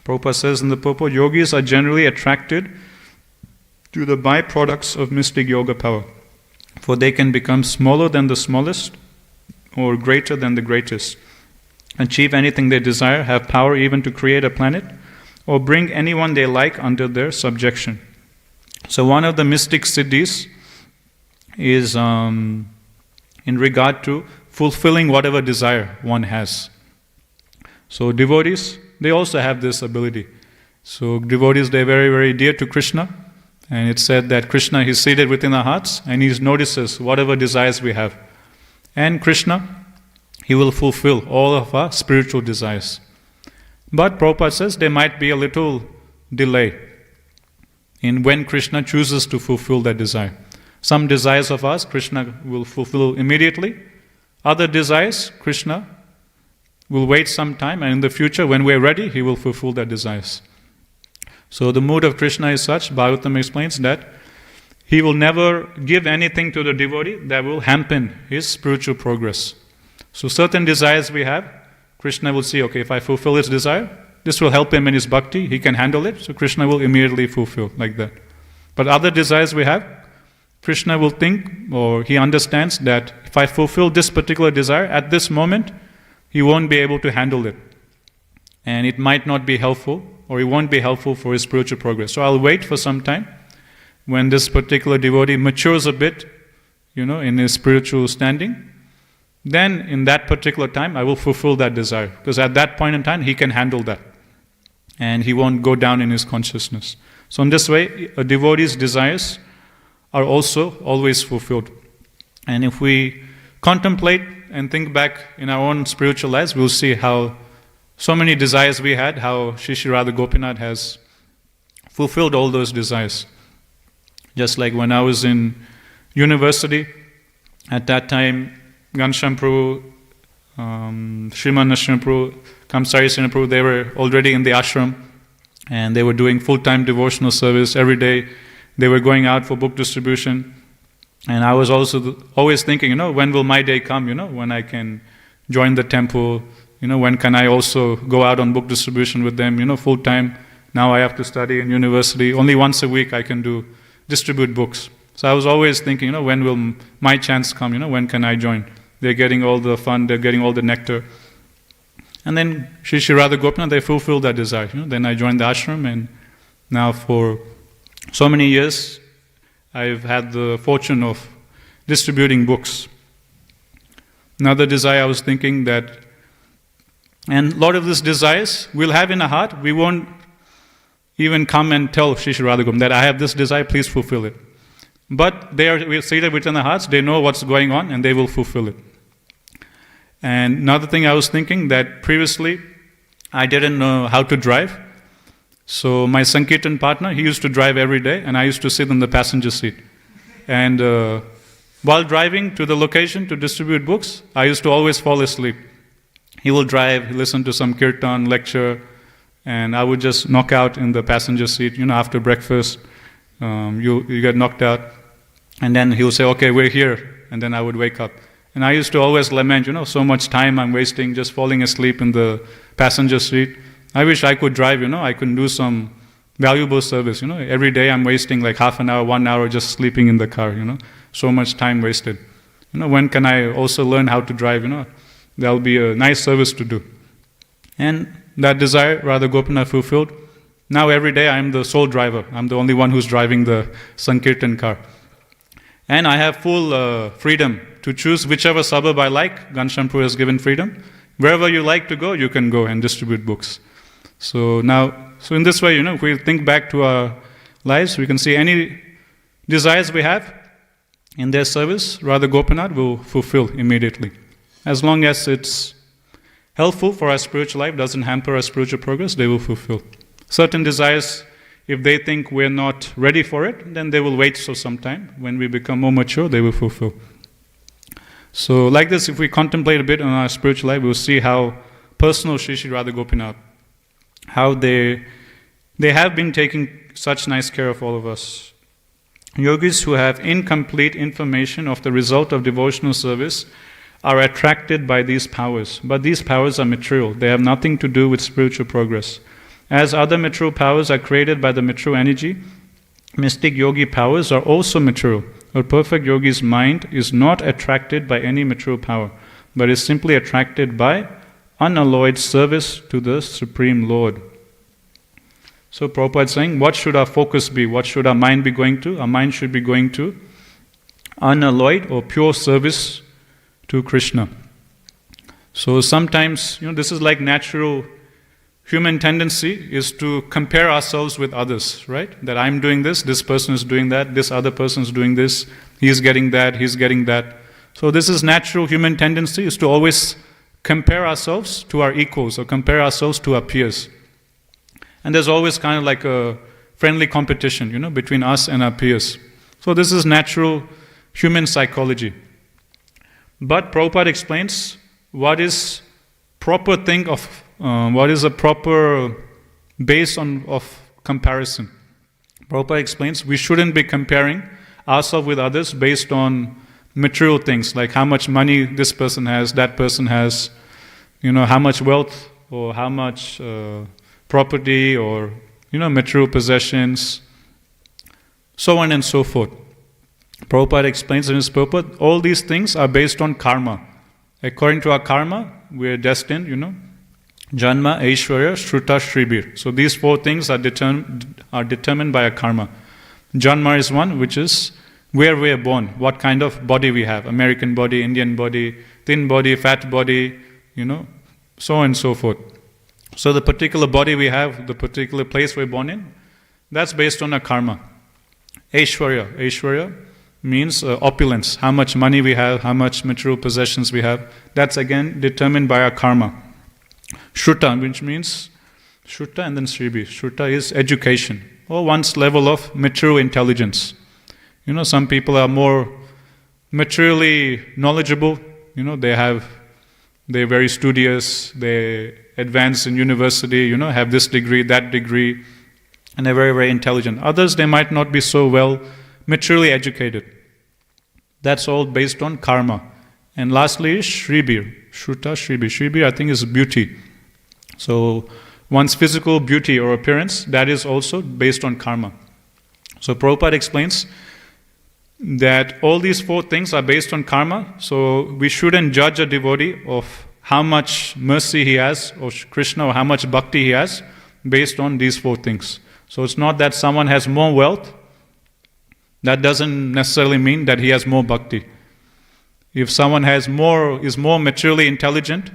Prabhupada says in the purport, yogis are generally attracted to the byproducts of mystic yoga power, for they can become smaller than the smallest or greater than the greatest, achieve anything they desire, have power even to create a planet, or bring anyone they like under their subjection. So one of the mystic siddhis is in regard to fulfilling whatever desire one has. So devotees, they also have this ability. So devotees, they're very, very dear to Krishna, and it's said that Krishna is seated within our hearts and he notices whatever desires we have. And Krishna, he will fulfill all of our spiritual desires. But Prabhupada says there might be a little delay in when Krishna chooses to fulfill that desire. Some desires of ours, Krishna will fulfill immediately. Other desires, Krishna will wait some time, and in the future, when we're ready, he will fulfill their desires. So the mood of Krishna is such, Bhagavatam explains that he will never give anything to the devotee that will hamper his spiritual progress. So certain desires we have, Krishna will see, okay, if I fulfill his desire, this will help him in his bhakti, he can handle it, so Krishna will immediately fulfill, like that. But other desires we have, Krishna will think, or he understands that if I fulfill this particular desire at this moment, he won't be able to handle it. And it might not be helpful, or it won't be helpful for his spiritual progress. So I'll wait for some time when this particular devotee matures a bit, in his spiritual standing. Then in that particular time, I will fulfill that desire. Because at that point in time, he can handle that. And he won't go down in his consciousness. So in this way, a devotee's desires are also always fulfilled. And if we contemplate and think back in our own spiritual lives, we'll see how so many desires we had, how Shri Shri Radha Gopinath has fulfilled all those desires. Just like when I was in university, at that time, Ghanshyam Prabhu, Sriman Narasimha Prabhu, Kamsari Sena Prabhu, they were already in the ashram and they were doing full-time devotional service every day. They were going out for book distribution. And I was also always thinking, when will my day come, when I can join the temple, when can I also go out on book distribution with them, full-time. Now I have to study in university. Only once a week I can distribute books. So I was always thinking, when will my chance come, when can I join? They're getting all the fun, they're getting all the nectar. And then Shri Shri Radha Gopinath, they fulfilled that desire. Then I joined the ashram, and now for so many years, I've had the fortune of distributing books. Another desire I was thinking that, and a lot of these desires we'll have in our heart, we won't even come and tell Shri Shri Radha Gopinath that I have this desire, please fulfill it. But they are seated within their hearts, they know what's going on and they will fulfill it. And another thing I was thinking that previously I didn't know how to drive. So my Sankirtan partner, he used to drive every day and I used to sit in the passenger seat. And while driving to the location to distribute books, I used to always fall asleep. He will drive, listen to some kirtan lecture, and I would just knock out in the passenger seat. After breakfast, you get knocked out. And then he would say, okay, we're here. And then I would wake up. And I used to always lament, so much time I'm wasting just falling asleep in the passenger seat. I wish I could drive, I could do some valuable service, Every day I'm wasting like half an hour, 1 hour just sleeping in the car, So much time wasted. When can I also learn how to drive, That'll be a nice service to do. And that desire, Radha Gopinath fulfilled. Now every day I'm the sole driver. I'm the only one who's driving the Sankirtan car. And I have full freedom to choose whichever suburb I like. Ghanshyam Pur has given freedom. Wherever you like to go, you can go and distribute books. So in this way, if we think back to our lives, we can see any desires we have in their service, Radha Gopinath will fulfill immediately. As long as it's helpful for our spiritual life, doesn't hamper our spiritual progress, they will fulfill. Certain desires, if they think we're not ready for it, then they will wait for some time. When we become more mature, they will fulfill. So like this, if we contemplate a bit on our spiritual life, we'll see how personal Shri Shri Radha Gopinath, how they have been taking such nice care of all of us. Yogis who have incomplete information of the result of devotional service are attracted by these powers. But these powers are material. They have nothing to do with spiritual progress. As other material powers are created by the material energy, mystic yogi powers are also material. A perfect yogi's mind is not attracted by any material power, but is simply attracted by unalloyed service to the Supreme Lord. So Prabhupada is saying, what should our focus be? What should our mind be going to? Our mind should be going to unalloyed or pure service to Krishna. So sometimes, this is like natural human tendency is to compare ourselves with others, right? That I'm doing this person is doing that, this other person is doing this, he's getting that, he's getting that. So this is natural human tendency is to always compare ourselves to our equals or compare ourselves to our peers. And there's always kind of like a friendly competition, between us and our peers. So this is natural human psychology. But Prabhupada explains what is proper thing of, what is a proper base of comparison. Prabhupada explains we shouldn't be comparing ourselves with others based on material things, like how much money this person has, that person has, how much wealth or how much property or, material possessions, so on and so forth. Prabhupada explains in his purport, all these things are based on karma. According to our karma, we are destined, Janma, Aishwarya, Shruta, Shribir. So these four things are determined by our karma. Janma is one, which is where we are born, what kind of body we have. American body, Indian body, thin body, fat body, so on and so forth. So the particular body we have, the particular place we're born in, that's based on our karma. Aishwarya means opulence, how much money we have, how much material possessions we have. That's again determined by our karma. Shruta, which means Shruta and then Sribi. Shruta is education, or one's level of material intelligence. Some people are more materially knowledgeable. They're very studious, they advance in university, have this degree, that degree, and they're very, very intelligent. Others, they might not be so well materially educated. That's all based on karma. And lastly is Shribir. Shruta, Shribir. Shribir, I think, is beauty. So one's physical beauty or appearance, that is also based on karma. So Prabhupada explains that all these four things are based on karma, so we shouldn't judge a devotee of how much mercy he has, or Krishna, or how much bhakti he has, based on these four things. So it's not that someone has more wealth, that doesn't necessarily mean that he has more bhakti. If someone is more maturely intelligent,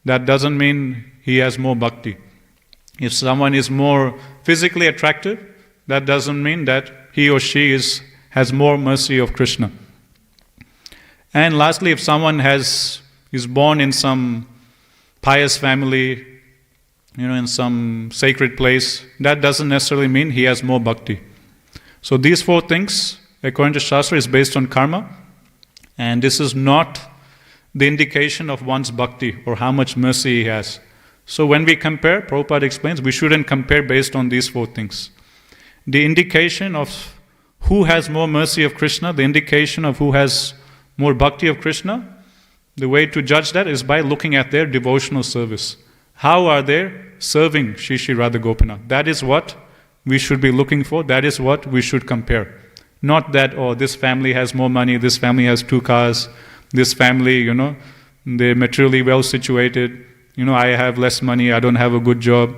that doesn't mean he has more bhakti. If someone is more physically attractive, that doesn't mean that he or she has more mercy of Krishna. And lastly, if someone is born in some pious family, in some sacred place, that doesn't necessarily mean he has more bhakti. So these 4 things, according to Shastra, is based on karma, and this is not the indication of one's bhakti or how much mercy he has. So when we compare, Prabhupada explains, we shouldn't compare based on these 4 things. The indication of who has more mercy of Krishna, the indication of who has more bhakti of Krishna, the way to judge that is by looking at their devotional service. How are they serving Shri Shri Radha Gopinath? That is what we should be looking for. That is what we should compare. Not that, this family has more money, this family has 2 cars, this family, they're materially well situated, I have less money, I don't have a good job.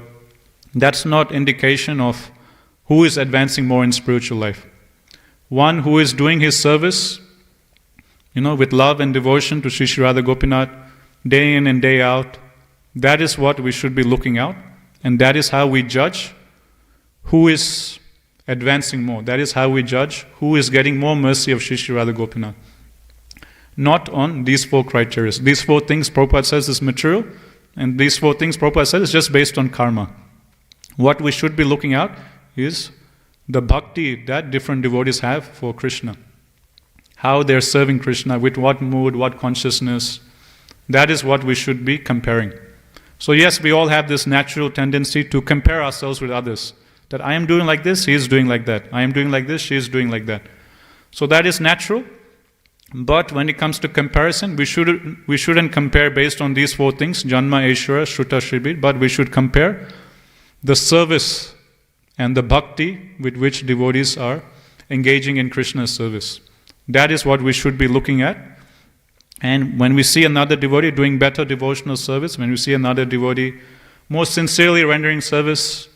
That's not indication of who is advancing more in spiritual life. One who is doing his service, with love and devotion to Shri Shri Radha Gopinath, day in and day out, that is what we should be looking out, and that is how we judge who is advancing more. That is how we judge who is getting more mercy of Shri Shri Radha Gopinath. Not on these 4 criteria. These 4 things Prabhupada says is material, and these 4 things Prabhupada says is just based on karma. What we should be looking at is the bhakti that different devotees have for Krishna. How they're serving Krishna, with what mood, what consciousness. That is what we should be comparing. So yes, we all have this natural tendency to compare ourselves with others. That I am doing like this, he is doing like that. I am doing like this, she is doing like that. So that is natural. But when it comes to comparison, we shouldn't compare based on these 4 things, Janma, Aishwarya, Shruta, Shribir, but we should compare the service and the bhakti with which devotees are engaging in Krishna's service. That is what we should be looking at. And when we see another devotee doing better devotional service, when we see another devotee more sincerely rendering service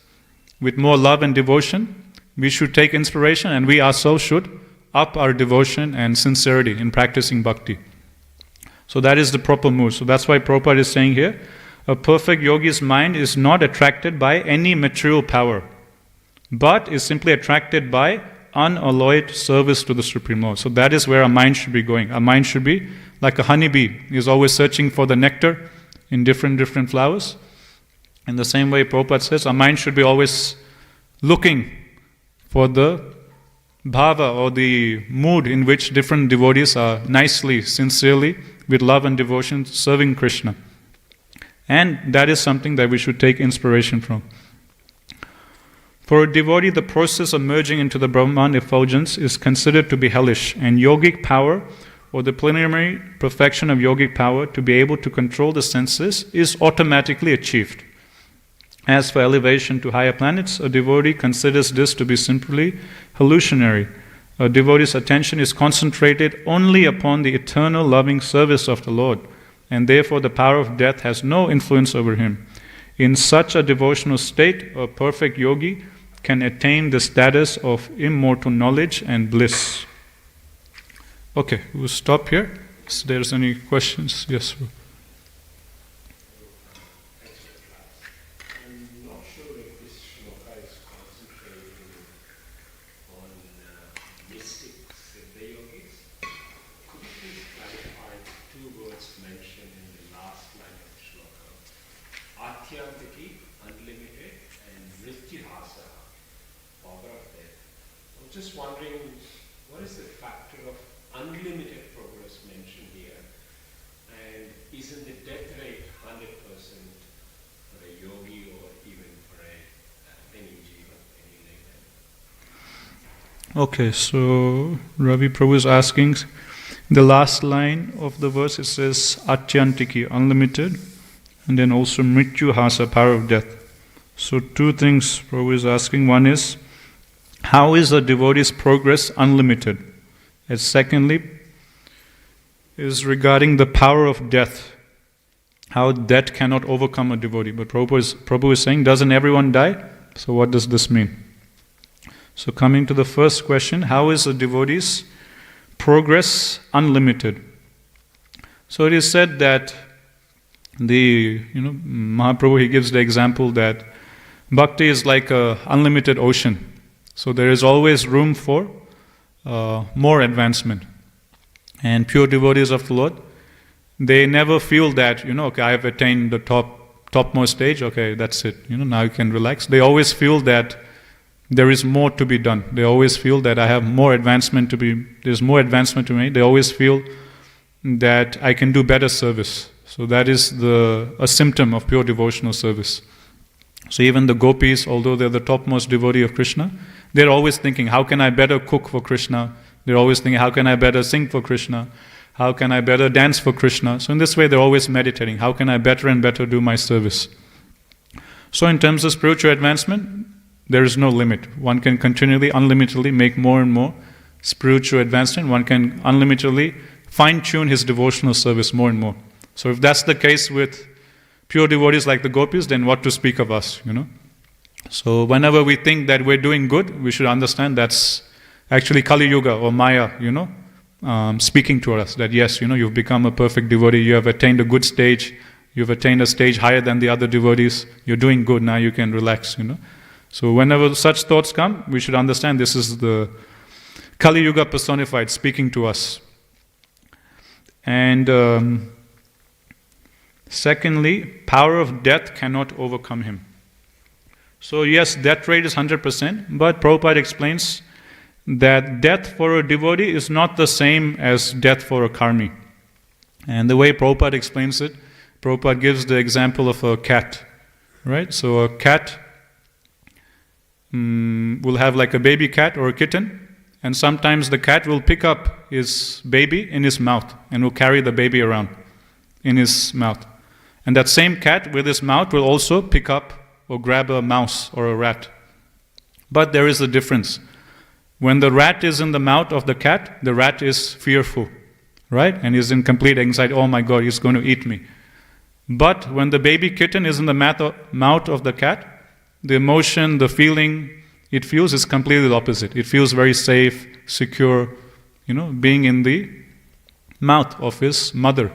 with more love and devotion, we should take inspiration, and we ourselves should up our devotion and sincerity in practicing bhakti. So that is the proper mood. So that's why Prabhupada is saying here, a perfect yogi's mind is not attracted by any material power, but is simply attracted by unalloyed service to the Supreme Lord. So that is where our mind should be going. Our mind should be like a honeybee, is always searching for the nectar in different flowers. In the same way, Prabhupada says, our mind should be always looking for the bhava or the mood in which different devotees are nicely, sincerely, with love and devotion serving Krishna. And that is something that we should take inspiration from. For a devotee, the process of merging into the Brahman effulgence is considered to be hellish, and yogic power, or the preliminary perfection of yogic power to be able to control the senses, is automatically achieved. As for elevation to higher planets, a devotee considers this to be simply hallucinatory. A devotee's attention is concentrated only upon the eternal loving service of the Lord, and therefore the power of death has no influence over him. In such a devotional state, a perfect yogi can attain the status of immortal knowledge and bliss. Okay, we'll stop here. If there's any questions, yes, sir. Just wondering, what is the factor of unlimited progress mentioned here? And isn't the death rate 100% for a yogi or even for any jiva, any layman? Okay, so Ravi Prabhu is asking, the last line of the verse, it says Atyantiki, unlimited, and then also Mrityu Hasa, power of death. So 2 things Prabhu is asking. One is, how is a devotee's progress unlimited? And secondly, is regarding the power of death. How death cannot overcome a devotee. But Prabhu is saying, doesn't everyone die? So what does this mean? So coming to the first question, how is a devotee's progress unlimited? So it is said that Mahaprabhu, he gives the example that bhakti is like an unlimited ocean. So there is always room for more advancement. And pure devotees of the Lord, they never feel that, okay, I have attained the topmost stage, okay, that's it, now you can relax. They always feel that there is more to be done. They always feel that I have more advancement there's more advancement to me. They always feel that I can do better service. So that is a symptom of pure devotional service. So even the gopis, although they're the topmost devotee of Krishna, they're always thinking, how can I better cook for Krishna? They're always thinking, how can I better sing for Krishna? How can I better dance for Krishna? So in this way, they're always meditating. How can I better and better do my service? So in terms of spiritual advancement, there is no limit. One can continually, unlimitedly make more and more spiritual advancement. One can unlimitedly fine-tune his devotional service more and more. So if that's the case with pure devotees like the gopis, then what to speak of us, So whenever we think that we're doing good, we should understand that's actually Kali Yuga or Maya, speaking to us that yes, you've become a perfect devotee, you have attained a good stage, you've attained a stage higher than the other devotees, you're doing good, now you can relax, So whenever such thoughts come, we should understand this is the Kali Yuga personified speaking to us. And secondly, power of death cannot overcome him. So yes, death rate is 100%, but Prabhupada explains that death for a devotee is not the same as death for a karmi. And the way Prabhupada explains it, Prabhupada gives the example of a cat, right? So a cat will have like a baby cat or a kitten, and sometimes the cat will pick up his baby in his mouth and will carry the baby around in his mouth. And that same cat with his mouth will also pick up or grab a mouse or a rat. But there is a difference. When the rat is in the mouth of the cat, the rat is fearful, right? And is in complete anxiety, oh my God, he's going to eat me. But when the baby kitten is in the mouth of the cat, the emotion, the feeling it feels is completely the opposite. It feels very safe, secure, being in the mouth of his mother.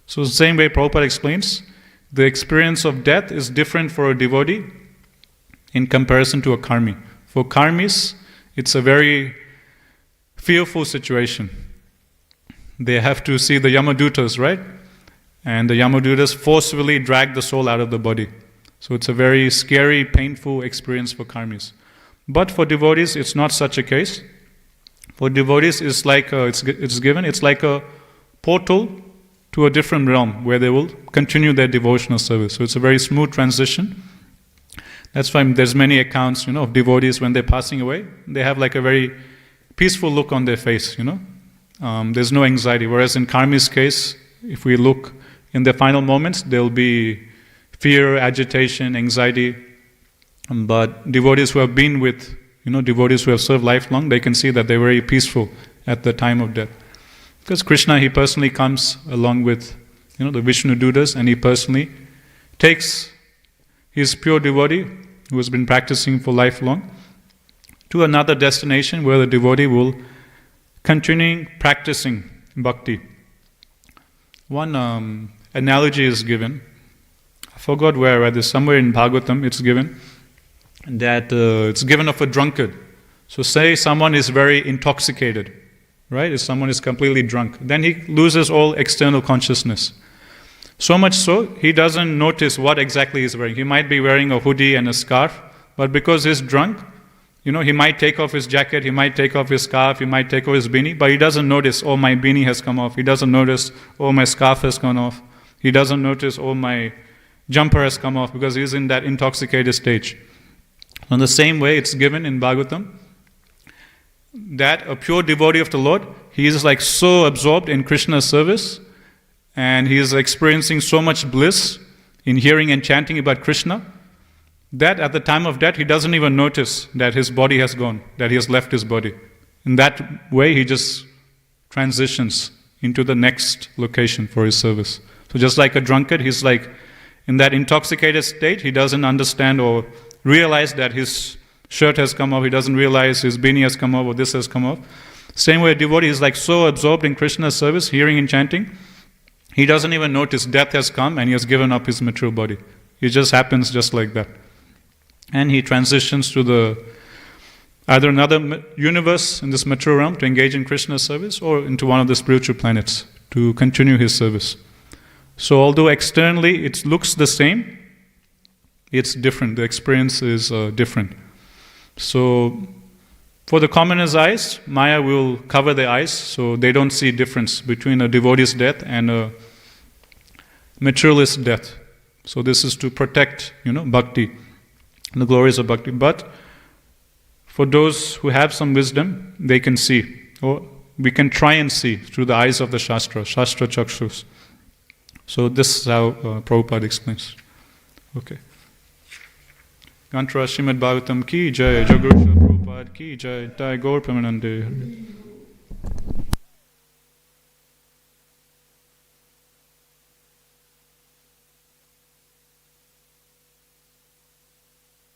So the same way Prabhupada explains, the experience of death is different for a devotee in comparison to a karmi. For karmis, it's a very fearful situation. They have to see the Yamadutas, right? And the Yamadutas forcefully drag the soul out of the body. So it's a very scary, painful experience for karmis. But for devotees, it's not such a case. For devotees, it's like it's like a portal to a different realm where they will continue their devotional service. So it's a very smooth transition. That's why there's many accounts, of devotees when they're passing away. They have like a very peaceful look on their face, There's no anxiety. Whereas in karmi's case, if we look in their final moments, there'll be fear, agitation, anxiety. But devotees who have been with, devotees who have served lifelong, they can see that they're very peaceful at the time of death. Because Krishna, he personally comes along with, the Vishnu Dutas, and he personally takes his pure devotee, who has been practicing for lifelong, to another destination where the devotee will continue practicing bhakti. One analogy is given. I forgot where I read this. Somewhere in Bhagavatam it's given. That it's given of a drunkard. So say someone is very intoxicated, right? If someone is completely drunk, then he loses all external consciousness. So much so, he doesn't notice what exactly he's wearing. He might be wearing a hoodie and a scarf, but because he's drunk, he might take off his jacket, he might take off his scarf, he might take off his beanie, but he doesn't notice, oh, my beanie has come off. He doesn't notice, oh, my scarf has gone off. He doesn't notice, oh, my jumper has come off, because he's in that intoxicated stage. In the same way, it's given in Bhagavatam that a pure devotee of the Lord, he is like so absorbed in Krishna's service, and he is experiencing so much bliss in hearing and chanting about Krishna, that at the time of death, he doesn't even notice that his body has gone, that he has left his body. In that way, he just transitions into the next location for his service. So just like a drunkard, he's like in that intoxicated state, he doesn't understand or realize that his shirt has come off, he doesn't realize his beanie has come off or this has come off. Same way a devotee is like so absorbed in Krishna's service, hearing and chanting, he doesn't even notice death has come and he has given up his material body. It just happens just like that. And he transitions to either another universe in this material realm to engage in Krishna's service, or into one of the spiritual planets to continue his service. So although externally it looks the same, it's different. The experience is different. So for the commoner's eyes, Maya will cover their eyes so they don't see difference between a devotee's death and a materialist death. So this is to protect, bhakti, the glories of bhakti. But for those who have some wisdom, they can see, or we can try and see through the eyes of the Shastra Chakshus. So this is how Prabhupada explains. Okay. Gantra Srimad Bhagavatam ki jai, Jaguru Srila Prabhupada ki jai, Jai Gaur Premanande.